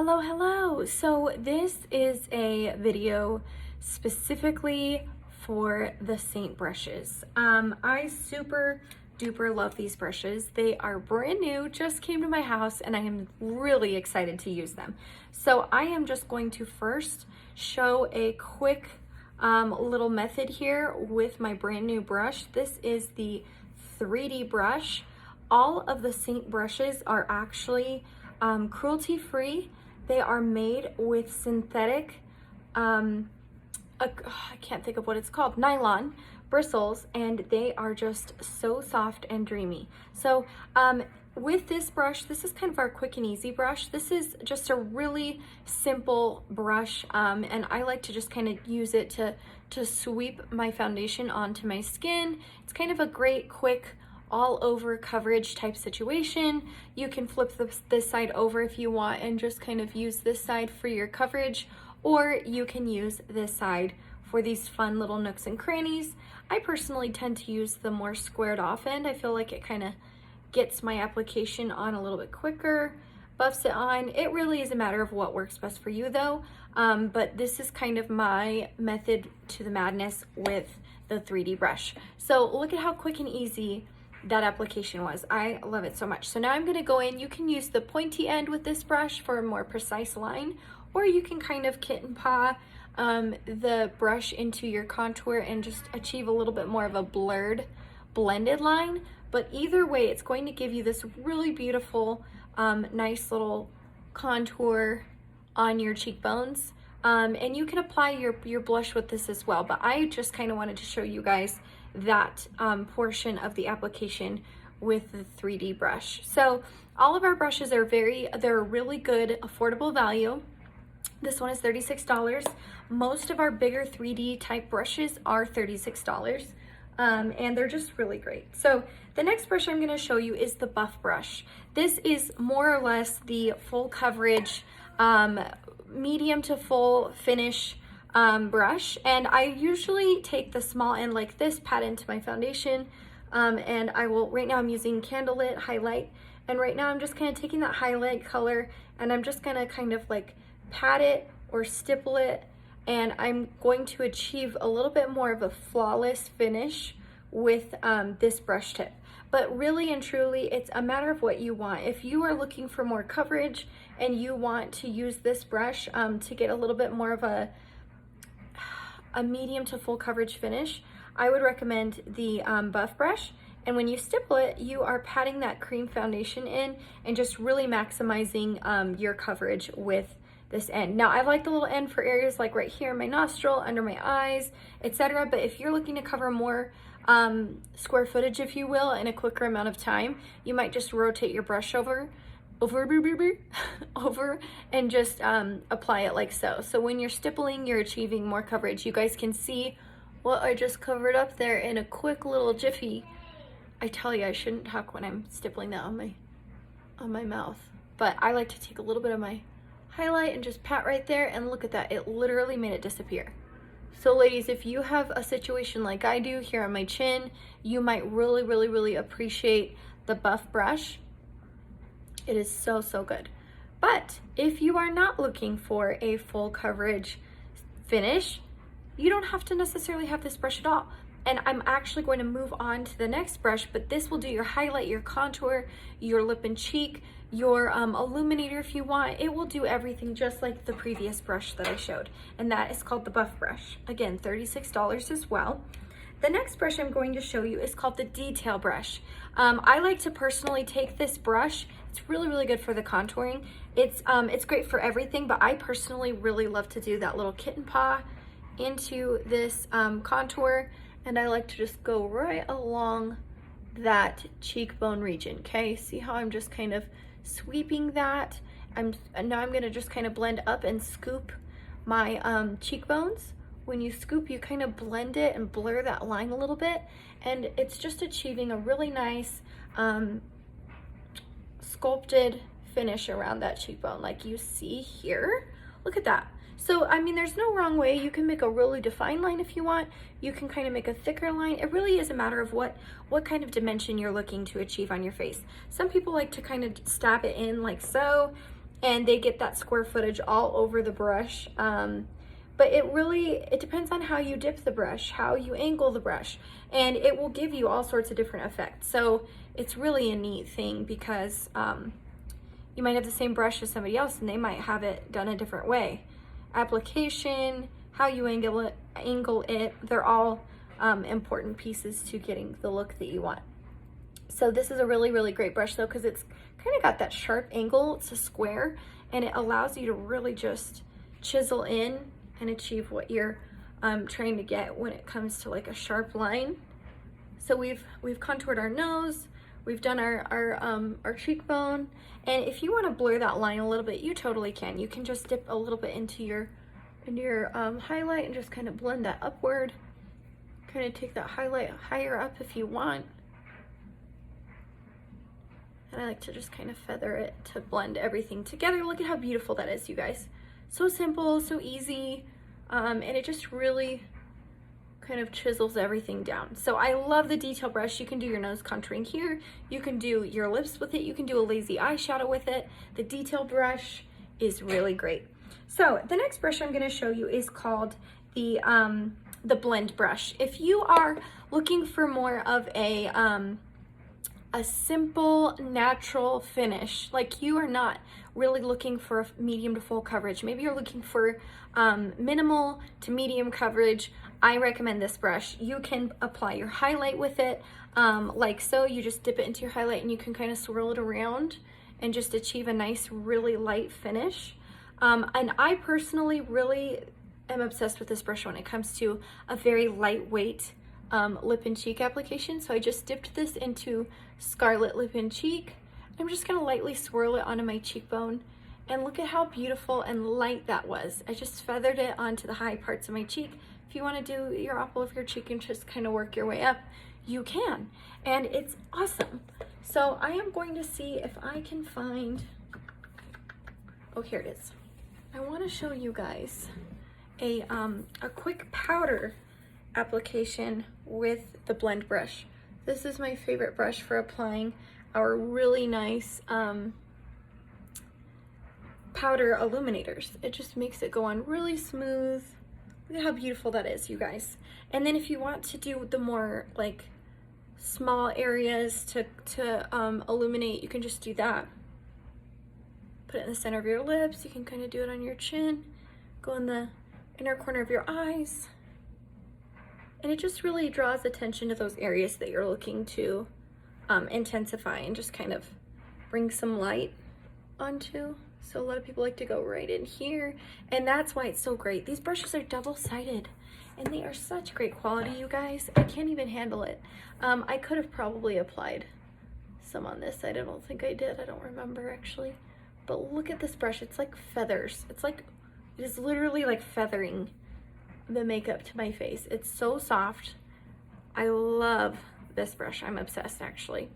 Hello. So this is a video specifically for the Seint Brushes. I super duper love these brushes. They are brand new, just came to my house, and I am really excited to use them. So I am just going to first show a quick little method here with my brand new brush. This is the 3D brush. All of the Seint brushes are actually cruelty-free. They are made with synthetic, I can't think of what it's called, nylon bristles, and they are just so soft and dreamy. So with this brush, this is kind of our quick and easy brush. This is just a really simple brush, and I like to just kind of use it to sweep my foundation onto my skin. It's kind of a great, quick, all over coverage type situation. You can flip this side over if you want and just kind of use this side for your coverage, or you can use this side for these fun little nooks and crannies. I personally tend to use the more squared off end. I feel like it kind of gets my application on a little bit quicker, buffs it on. It really is a matter of what works best for you though, but this is kind of my method to the madness with the 3D brush. So look at how quick and easy that application was. I love it so much. So now I'm going to go in. You can use the pointy end with this brush for a more precise line, or you can kind of kitten paw the brush into your contour and just achieve a little bit more of a blended line. But either way, it's going to give you this really beautiful, nice little contour on your cheekbones. And you can apply your blush with this as well, but I just kind of wanted to show you guys that portion of the application with the 3D brush. So all of our brushes are they're a really good affordable value. This one is $36. Most of our bigger 3D type brushes are $36, and they're just really great. So the next brush I'm going to show you is the buff brush. This is more or less the full coverage, medium to full finish brush, and I usually take the small end like this, pat into my foundation, and right now I'm using Candlelit highlight, and right now I'm just kind of taking that highlight color and I'm just gonna kind of like pat it or stipple it, and I'm going to achieve a little bit more of a flawless finish with this brush tip. But really and truly, it's a matter of what you want. If you are looking for more coverage and you want to use this brush to get a little bit more of a medium to full coverage finish, I would recommend the buff brush. And when you stipple it, you are patting that cream foundation in and just really maximizing your coverage with this end. Now I like the little end for areas like right here in my nostril, under my eyes, etc. But if you're looking to cover more square footage, if you will, in a quicker amount of time, you might just rotate your brush over and just apply it like so. So when you're stippling, you're achieving more coverage. You guys can see what I just covered up there in a quick little jiffy. I tell you, I shouldn't talk when I'm stippling that on my mouth, but I like to take a little bit of my highlight and just pat right there, and look at that, it literally made it disappear. So ladies, if you have a situation like I do here on my chin, you might really appreciate the buff brush. It is so good. But if you are not looking for a full coverage finish, you don't have to necessarily have this brush at all. And I'm actually going to move on to the next brush, but this will do your highlight, your contour, your lip and cheek, your illuminator if you want. It will do everything just like the previous brush that I showed, and that is called the buff brush. Again, $36 as well. The next brush I'm going to show you is called the detail brush. I like to personally take this brush. It's really good for the contouring. It's great for everything, but I personally really love to do that little kitten paw into this contour, and I like to just go right along that cheekbone region. Okay, see how I'm just kind of sweeping that. Now I'm gonna just kind of blend up and scoop my cheekbones. When you scoop, you kind of blend it and blur that line a little bit, and it's just achieving a really nice sculpted finish around that cheekbone like you see here. Look at that. So I mean, there's no wrong way. You can make a really defined line if you want. You can kind of make a thicker line. It really is a matter of what kind of dimension you're looking to achieve on your face. Some people like to kind of stab it in like so, and they get that square footage all over the brush. But it depends on how you dip the brush, how you angle the brush, and it will give you all sorts of different effects. So it's really a neat thing because you might have the same brush as somebody else and they might have it done a different way. Application, how you angle it, they're all important pieces to getting the look that you want. So this is a really, really great brush though, because it's kind of got that sharp angle. It's a square, and it allows you to really just chisel in and achieve what you're trying to get when it comes to like a sharp line. So we've contoured our nose, we've done our cheekbone, and if you want to blur that line a little bit, you totally can. You can just dip a little bit into your highlight and just kind of blend that upward. Kind of take that highlight higher up if you want. And I like to just kind of feather it to blend everything together. Look at how beautiful that is, you guys. So simple, so easy, and it just really kind of chisels everything down. So I love the detail brush. You can do your nose contouring here. You can do your lips with it. You can do a lazy eyeshadow with it. The detail brush is really great. So the next brush I'm going to show you is called the blend brush. If you are looking for more of a simple, natural finish, like you are not really looking for a medium to full coverage, maybe you're looking for minimal to medium coverage, I recommend this brush. You can apply your highlight with it, like so. You just dip it into your highlight and you can kind of swirl it around and just achieve a nice, really light finish. And I personally really am obsessed with this brush when it comes to a very lightweight lip and cheek application. So I just dipped this into Scarlet Lip and Cheek. I'm just gonna lightly swirl it onto my cheekbone, and look at how beautiful and light that was. I just feathered it onto the high parts of my cheek. If you want to do your apple of your cheek and just kind of work your way up, you can, and it's awesome. So I am going to see if I can find, oh, here it is. I want to show you guys a quick powder application with the blend brush. This is my favorite brush for applying our really nice powder illuminators. It just makes it go on really smooth. Look at how beautiful that is, you guys. And then if you want to do the more like small areas to illuminate, you can just do that. Put it in the center of your lips. You can kind of do it on your chin, go in the inner corner of your eyes. And it just really draws attention to those areas that you're looking to intensify and just kind of bring some light onto. So a lot of people like to go right in here, and that's why it's so great. These brushes are double-sided and they are such great quality, you guys. I can't even handle it. I could have probably applied some on this side. I don't think I did. I don't remember actually. But look at this brush. It's like feathers. It is literally like feathering the makeup to my face. It's so soft. I love this brush. I'm obsessed actually.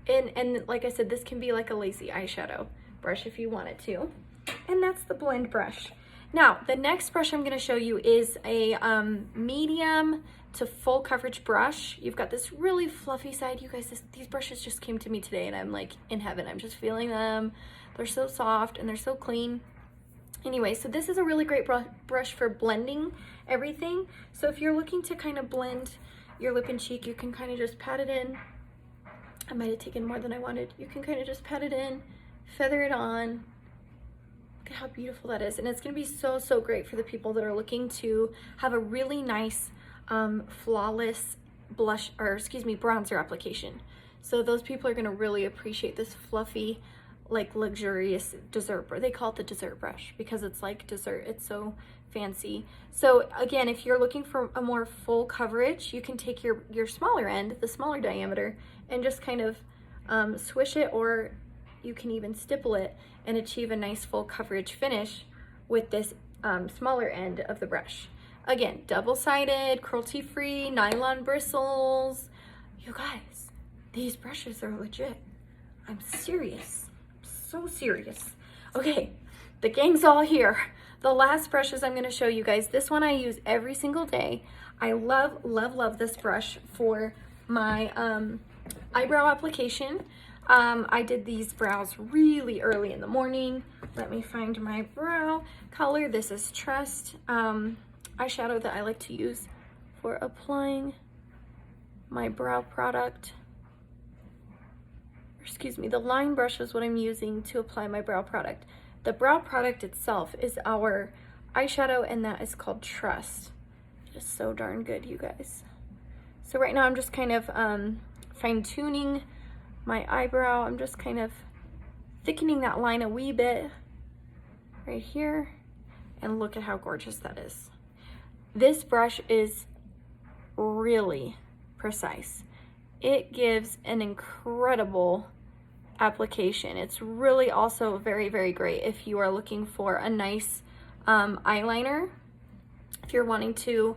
And like I said, this can be like a lazy eyeshadow brush if you want it to. And that's the blend brush. Now, the next brush I'm going to show you is a medium to full coverage brush. You've got this really fluffy side. You guys, these brushes just came to me today and I'm like in heaven. I'm just feeling them. They're so soft and they're so clean. Anyway, so this is a really great brush for blending everything. So if you're looking to kind of blend your lip and cheek, you can kind of just pat it in. I might have taken more than I wanted. You can kind of just pat it in, feather it on. Look at how beautiful that is. And it's going to be so, so great for the people that are looking to have a really nice, flawless blush, or excuse me, bronzer application. So those people are going to really appreciate this fluffy, like luxurious dessert brush. They call it the dessert brush because it's like dessert. It's so fancy. So again, if you're looking for a more full coverage, you can take your smaller end, the smaller diameter, and just kind of swish it, or you can even stipple it and achieve a nice full coverage finish with this smaller end of the brush. Again, double-sided, cruelty-free, nylon bristles. You guys, these brushes are legit. I'm serious. So serious. Okay, the gang's all here. The last brushes I'm going to show you guys. This one I use every single day. I love, love, love this brush for my eyebrow application. I did these brows really early in the morning. Let me find my brow color. This is Trust eyeshadow that I like to use for applying my brow product. Excuse me, the line brush is what I'm using to apply my brow product. The brow product itself is our eyeshadow, and that is called Trust. It is so darn good, you guys. So right now I'm just kind of fine-tuning my eyebrow. I'm just kind of thickening that line a wee bit right here, and look at how gorgeous that is. This brush is really precise. It gives an incredible application. It's really also very, very great if you are looking for a nice eyeliner. If you're wanting to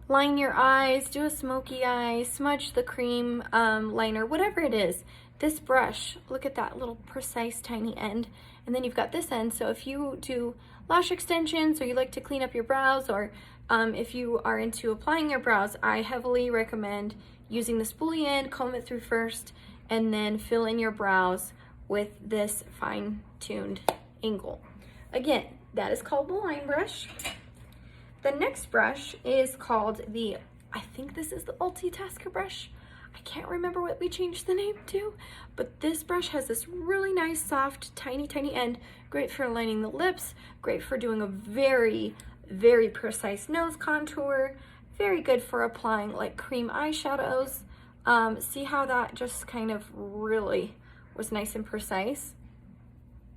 line your eyes, do a smoky eye, smudge the cream liner, whatever it is, this brush, look at that little precise tiny end. And then you've got this end. So if you do lash extensions, or you like to clean up your brows, or if you are into applying your brows, I heavily recommend using the spoolie end, comb it through first, and then fill in your brows with this fine-tuned angle. Again, that is called the line brush. The next brush is called I think this is the multitasker brush. I can't remember what we changed the name to, but this brush has this really nice, soft, tiny end. Great for lining the lips, great for doing a very, very precise nose contour, very good for applying like cream eyeshadows. See how that just kind of really was nice and precise?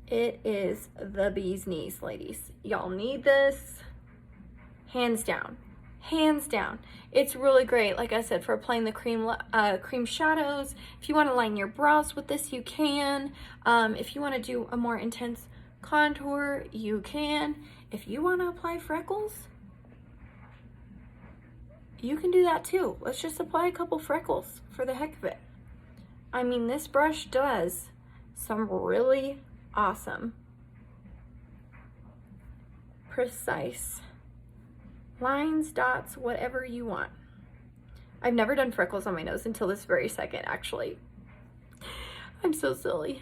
It is the bee's knees, ladies. Y'all need this, hands down. Hands down. It's really great, like I said, for applying the cream shadows. If you want to line your brows with this, you can. If you want to do a more intense contour, you can. If you want to apply freckles, you can do that too. Let's just apply a couple freckles for the heck of it. I mean, this brush does some really awesome, precise lines, dots, whatever you want. I've never done freckles on my nose until this very second, actually. I'm so silly.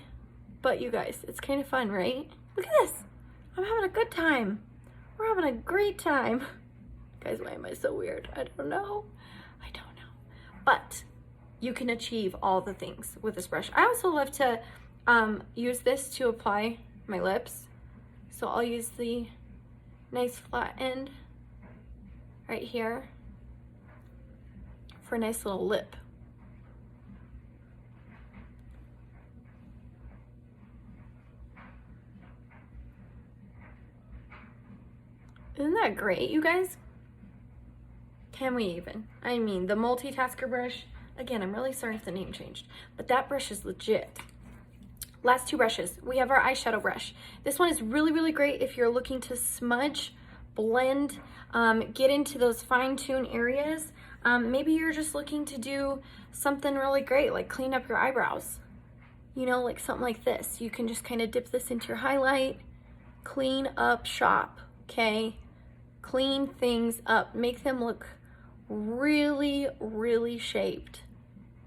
But you guys, it's kind of fun, right? Look at this. I'm having a good time. We're having a great time. Guys, why am I so weird? I don't know. I don't know. But you can achieve all the things with this brush. I also love to use this to apply my lips. So I'll use the nice flat end right here for a nice little lip. Isn't that great, you guys? Can we even? I mean, the multitasker brush, again, I'm really sorry if the name changed, but that brush is legit. Last two brushes, we have our eyeshadow brush. This one is really, really great if you're looking to smudge, blend, get into those fine-tune areas. Maybe you're just looking to do something really great, like clean up your eyebrows. You know, like something like this. You can just kind of dip this into your highlight, clean up shop, okay? Clean things up, make them look really, really shaped.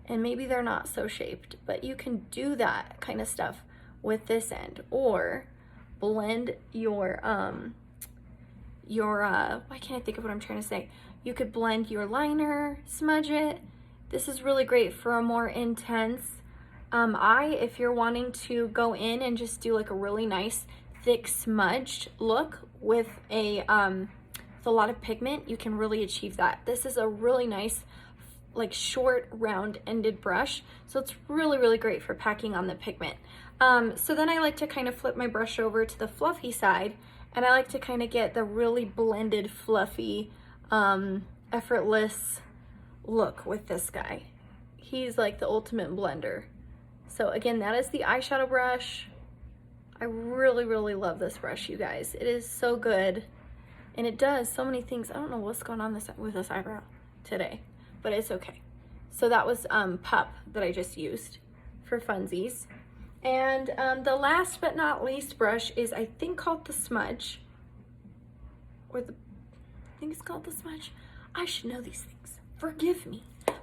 And maybe they're not so shaped, but you can do that kind of stuff with this end, or blend your why can't I think of what I'm trying to say? You could blend your liner, smudge it. This is really great for a more intense eye. If you're wanting to go in and just do like a really nice thick smudged look with a lot of pigment, you can really achieve that. This is a really nice, like short, round-ended brush, so it's really, really great for packing on the pigment. So then I like to kind of flip my brush over to the fluffy side, and I like to kind of get the really blended, fluffy, effortless look with this guy. He's like the ultimate blender. So again, that is the eyeshadow brush. I really, really love this brush, you guys. It is so good, and it does so many things. I don't know what's going on with this eyebrow today, but it's okay. So that was Pup that I just used for funsies. And the last but not least brush is, I think, called the Smudge. I think it's called the Smudge. I should know these things. Forgive me.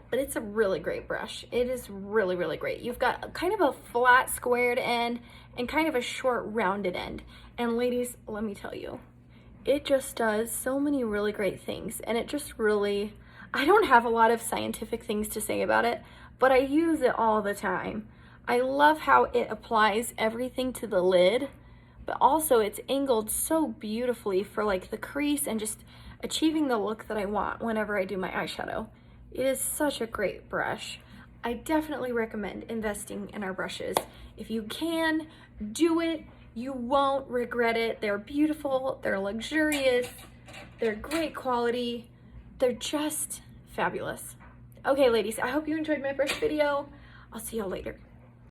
but it's a really great brush. It is really, really great. You've got kind of a flat squared end and kind of a short rounded end. And ladies, let me tell you, it just does so many really great things. And it just really, I don't have a lot of scientific things to say about it, but I use it all the time. I love how it applies everything to the lid, but also it's angled so beautifully for like the crease and just achieving the look that I want whenever I do my eyeshadow. It is such a great brush. I definitely recommend investing in our brushes. If you can, do it. You won't regret it. They're beautiful, they're luxurious, they're great quality, they're just fabulous. Okay, ladies, I hope you enjoyed my brush video. I'll see y'all later.